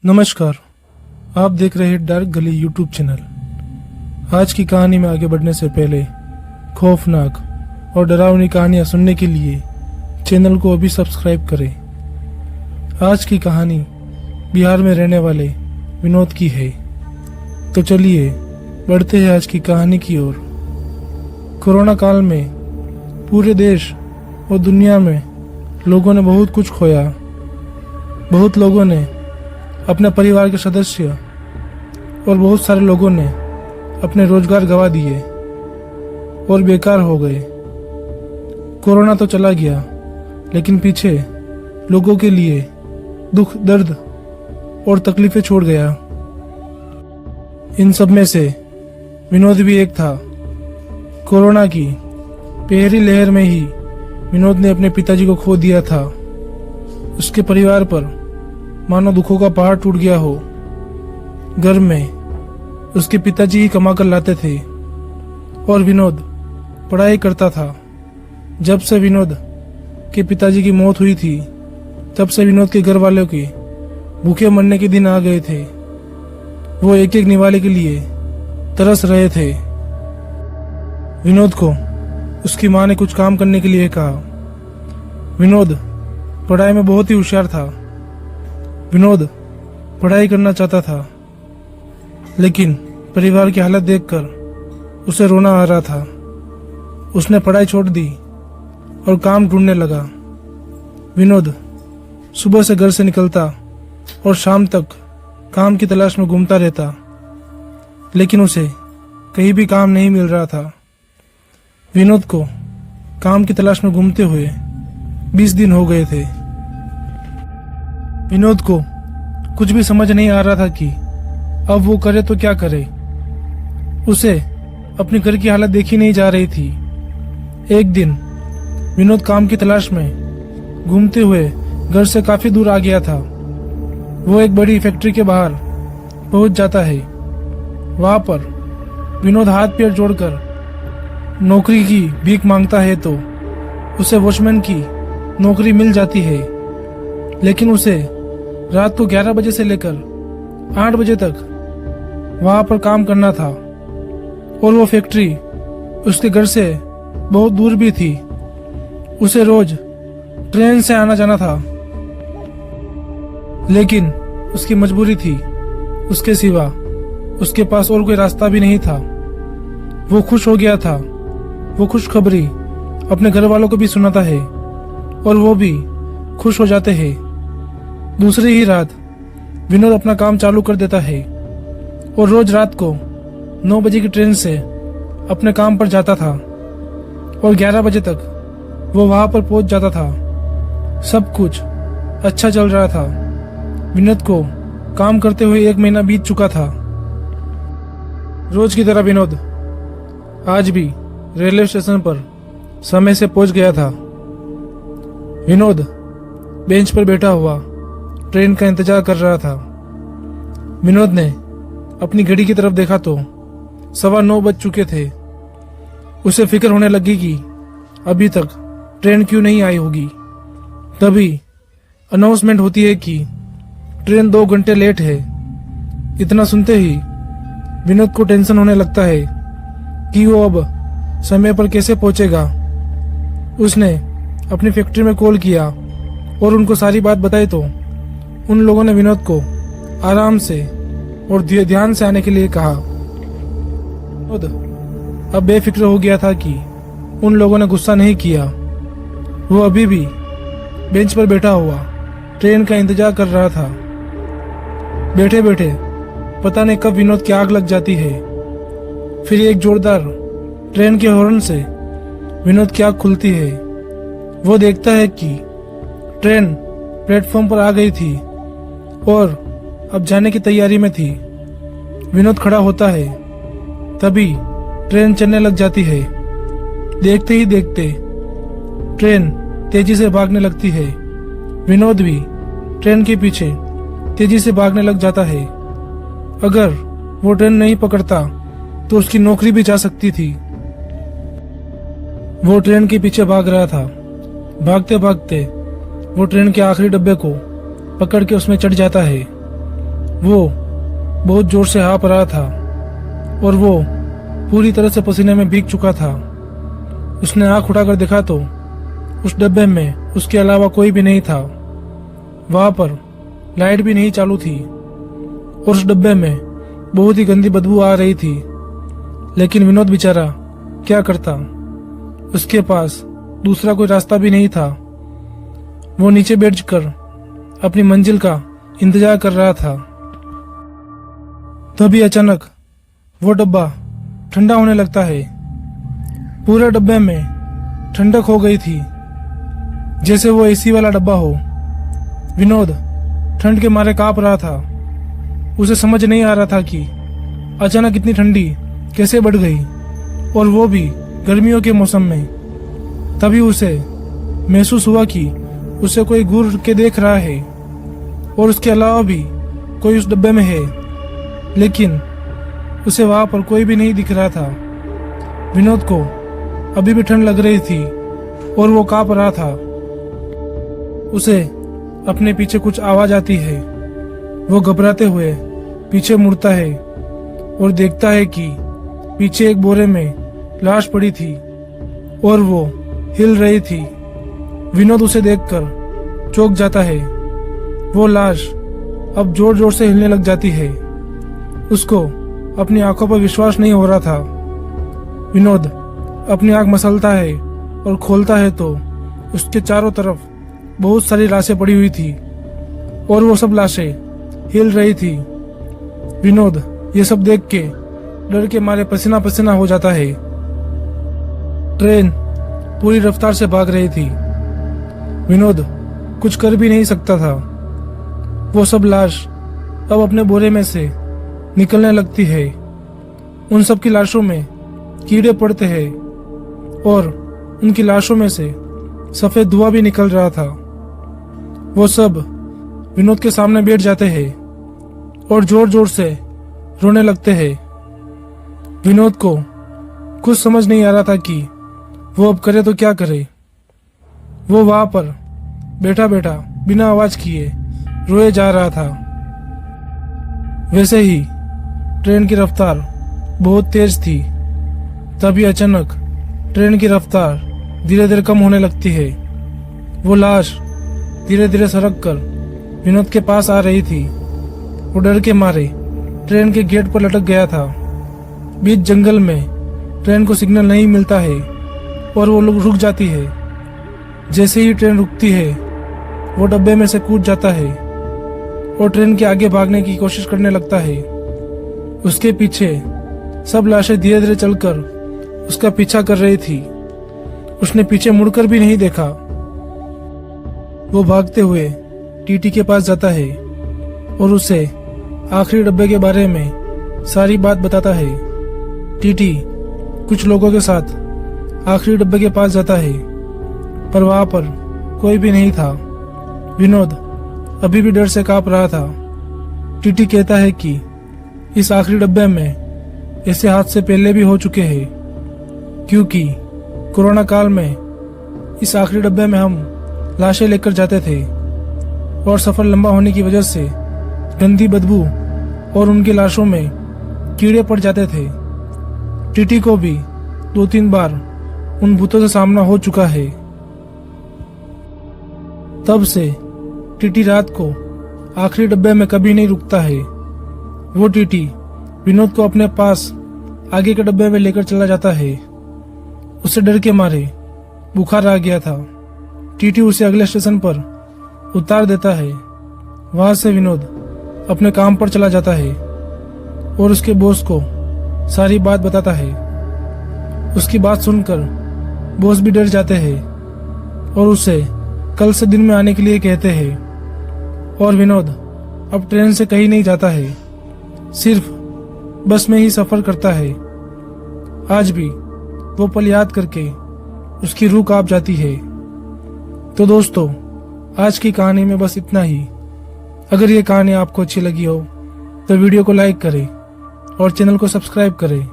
नमस्कार। आप देख रहे हैं डार्क गली यूट्यूब चैनल। आज की कहानी में आगे बढ़ने से पहले खौफनाक और डरावनी कहानियां सुनने के लिए चैनल को अभी सब्सक्राइब करें। आज की कहानी बिहार में रहने वाले विनोद की है। तो चलिए बढ़ते हैं आज की कहानी की ओर। कोरोना काल में पूरे देश और दुनिया में लोगों ने बहुत कुछ खोया। बहुत लोगों ने अपने परिवार के सदस्य और बहुत सारे लोगों ने अपने रोजगार गंवा दिए और बेकार हो गए। कोरोना तो चला गया, लेकिन पीछे लोगों के लिए दुख, दर्द और तकलीफें छोड़ गया। इन सब में से विनोद भी एक था। कोरोना की पहली लहर में ही विनोद ने अपने पिताजी को खो दिया था। उसके परिवार पर मानो दुखों का पहाड़ टूट गया हो। घर में उसके पिताजी ही कमा कर लाते थे और विनोद पढ़ाई करता था। जब से विनोद के पिताजी की मौत हुई थी, तब से विनोद के घर वालों के भूखे मरने के दिन आ गए थे। वो एक एक निवाले के लिए तरस रहे थे। विनोद को उसकी माँ ने कुछ काम करने के लिए कहा। विनोद पढ़ाई में बहुत ही होशियार था। विनोद पढ़ाई करना चाहता था, लेकिन परिवार की हालत देखकर उसे रोना आ रहा था। उसने पढ़ाई छोड़ दी और काम ढूंढने लगा। विनोद सुबह से घर से निकलता और शाम तक काम की तलाश में घूमता रहता, लेकिन उसे कहीं भी काम नहीं मिल रहा था। विनोद को काम की तलाश में घूमते हुए 20 दिन हो गए थे। विनोद को कुछ भी समझ नहीं आ रहा था कि अब वो करे तो क्या करे। उसे अपने घर की हालत देखी नहीं जा रही थी। एक दिन विनोद काम की तलाश में घूमते हुए घर से काफी दूर आ गया था। वो एक बड़ी फैक्ट्री के बाहर पहुंच जाता है। वहां पर विनोद हाथ पैर जोड़कर नौकरी की भीख मांगता है तो उसे वॉचमैन की नौकरी मिल जाती है, लेकिन उसे रात को 11 बजे से लेकर 8 बजे तक वहां पर काम करना था और वो फैक्ट्री उसके घर से बहुत दूर भी थी। उसे रोज ट्रेन से आना जाना था, लेकिन उसकी मजबूरी थी। उसके सिवा उसके पास और कोई रास्ता भी नहीं था। वो खुश हो गया था। वो खुशखबरी अपने घर वालों को भी सुनाता है और वो भी खुश हो जाते हैं। दूसरी ही रात विनोद अपना काम चालू कर देता है और रोज रात को 9 बजे की ट्रेन से अपने काम पर जाता था और 11 बजे तक वो वहां पर पहुंच जाता था। सब कुछ अच्छा चल रहा था। विनोद को काम करते हुए 1 महीना बीत चुका था। रोज की तरह विनोद आज भी रेलवे स्टेशन पर समय से पहुंच गया था। विनोद बेंच पर बैठा हुआ ट्रेन का इंतजार कर रहा था। विनोद ने अपनी घड़ी की तरफ देखा तो 9:15 बज चुके थे। उसे फिक्र होने लगी कि अभी तक ट्रेन क्यों नहीं आई होगी। तभी अनाउंसमेंट होती है कि ट्रेन 2 घंटे लेट है। इतना सुनते ही विनोद को टेंशन होने लगता है कि वो अब समय पर कैसे पहुंचेगा। उसने अपनी फैक्ट्री में कॉल किया और उनको सारी बात बताई तो उन लोगों ने विनोद को आराम से और ध्यान से आने के लिए कहा। विनोद अब बेफिक्र हो गया था कि उन लोगों ने गुस्सा नहीं किया। वो अभी भी बेंच पर बैठा हुआ ट्रेन का इंतजार कर रहा था। बैठे बैठे पता नहीं कब विनोद की आग लग जाती है। फिर एक जोरदार ट्रेन के हॉर्न से विनोद की आंख खुलती है। वो देखता है कि ट्रेन प्लेटफॉर्म पर आ गई थी और अब जाने की तैयारी में थी। विनोद खड़ा होता है, तभी ट्रेन चलने लग जाती है। देखते ही देखते ट्रेन तेजी से भागने लगती है। विनोद भी ट्रेन के पीछे तेजी से भागने लग जाता है। अगर वो ट्रेन नहीं पकड़ता तो उसकी नौकरी भी जा सकती थी। वो ट्रेन के पीछे भाग रहा था। भागते भागते वो ट्रेन के आखिरी डब्बे को पकड़ के उसमें चढ़ जाता है। वो बहुत जोर से हाँफ रहा था और वो पूरी तरह से पसीने में भीग चुका था। उसने आंख उठाकर देखा तो उस डब्बे में उसके अलावा कोई भी नहीं था। वहां पर लाइट भी नहीं चालू थी और उस डब्बे में बहुत ही गंदी बदबू आ रही थी। लेकिन विनोद बेचारा क्या करता, उसके पास दूसरा कोई रास्ता भी नहीं था। वो नीचे बैठकर अपनी मंजिल का इंतजार कर रहा था। तभी अचानक वो डब्बा ठंडा होने लगता है। पूरे डब्बे में ठंडक हो गई थी, जैसे वो एसी वाला डब्बा हो। विनोद ठंड के मारे कांप रहा था। उसे समझ नहीं आ रहा था कि अचानक इतनी ठंडी कैसे बढ़ गई, और वो भी गर्मियों के मौसम में। तभी उसे महसूस हुआ कि उसे कोई घूर के देख रहा है और उसके अलावा भी कोई उस डब्बे में है, लेकिन उसे वहां पर कोई भी नहीं दिख रहा था। विनोद को अभी भी ठंड लग रही थी और वो कांप रहा था। उसे अपने पीछे कुछ आवाज आती है। वो घबराते हुए पीछे मुड़ता है और देखता है कि पीछे एक बोरे में लाश पड़ी थी और वो हिल रही थी। विनोद उसे देखकर चौंक जाता है। वो लाश अब जोर जोर से हिलने लग जाती है। उसको अपनी आंखों पर विश्वास नहीं हो रहा था। विनोद अपनी आंख मसलता है और खोलता है तो उसके चारों तरफ बहुत सारी लाशें पड़ी हुई थी और वो सब लाशें हिल रही थी। विनोद ये सब देख के डर के मारे पसीना पसीना हो जाता है। ट्रेन पूरी रफ्तार से भाग रही थी। विनोद कुछ कर भी नहीं सकता था। वो सब लाश अब अपने बोरे में से निकलने लगती है। उन सब की लाशों में कीड़े पड़ते हैं और उनकी लाशों में से सफेद धुआं भी निकल रहा था। वो सब विनोद के सामने बैठ जाते हैं और जोर जोर से रोने लगते हैं। विनोद को कुछ समझ नहीं आ रहा था कि वो अब करे तो क्या करे। वो वहां पर बैठा बैठा बिना आवाज किए रोए जा रहा था। वैसे ही ट्रेन की रफ्तार बहुत तेज थी। तभी अचानक ट्रेन की रफ्तार धीरे धीरे कम होने लगती है। वो लाश धीरे धीरे सरक कर विनोद के पास आ रही थी। वो डर के मारे ट्रेन के गेट पर लटक गया था। बीच जंगल में ट्रेन को सिग्नल नहीं मिलता है और वो लोग रुक जाती है। जैसे ही ट्रेन रुकती है वो डब्बे में से कूद जाता है और ट्रेन के आगे भागने की कोशिश करने लगता है। उसके पीछे सब लाशें धीरे धीरे चलकर उसका पीछा कर रही थी। उसने पीछे मुड़कर भी नहीं देखा। वो भागते हुए टीटी के पास जाता है और उसे आखिरी डब्बे के बारे में सारी बात बताता है। टीटी कुछ लोगों के साथ आखिरी डब्बे के पास जाता है, पर वहां पर कोई भी नहीं था। विनोद अभी भी डर से कांप रहा था। टीटी कहता है कि इस आखिरी डब्बे में ऐसे हादसे पहले भी हो चुके हैं, क्योंकि कोरोना काल में इस आखिरी डब्बे में हम लाशें लेकर जाते थे और सफर लंबा होने की वजह से गंदी बदबू और उनकी लाशों में कीड़े पड़ जाते थे। टीटी को भी 2-3 बार उन भूतों से सामना हो चुका है। तब से टीटी रात को आखिरी डब्बे में कभी नहीं रुकता है। वो टीटी विनोद को अपने पास आगे के डब्बे में लेकर चला जाता है। उसे डर के मारे बुखार आ गया था। टीटी उसे अगले स्टेशन पर उतार देता है। वहां से विनोद अपने काम पर चला जाता है और उसके बॉस को सारी बात बताता है। उसकी बात सुनकर बॉस भी डर जाते हैं और उसे कल से दिन में आने के लिए कहते हैं। और विनोद अब ट्रेन से कहीं नहीं जाता है, सिर्फ बस में ही सफर करता है। आज भी वो पल याद करके उसकी रूह कांप जाती है। तो दोस्तों, आज की कहानी में बस इतना ही। अगर ये कहानी आपको अच्छी लगी हो तो वीडियो को लाइक करें और चैनल को सब्सक्राइब करें।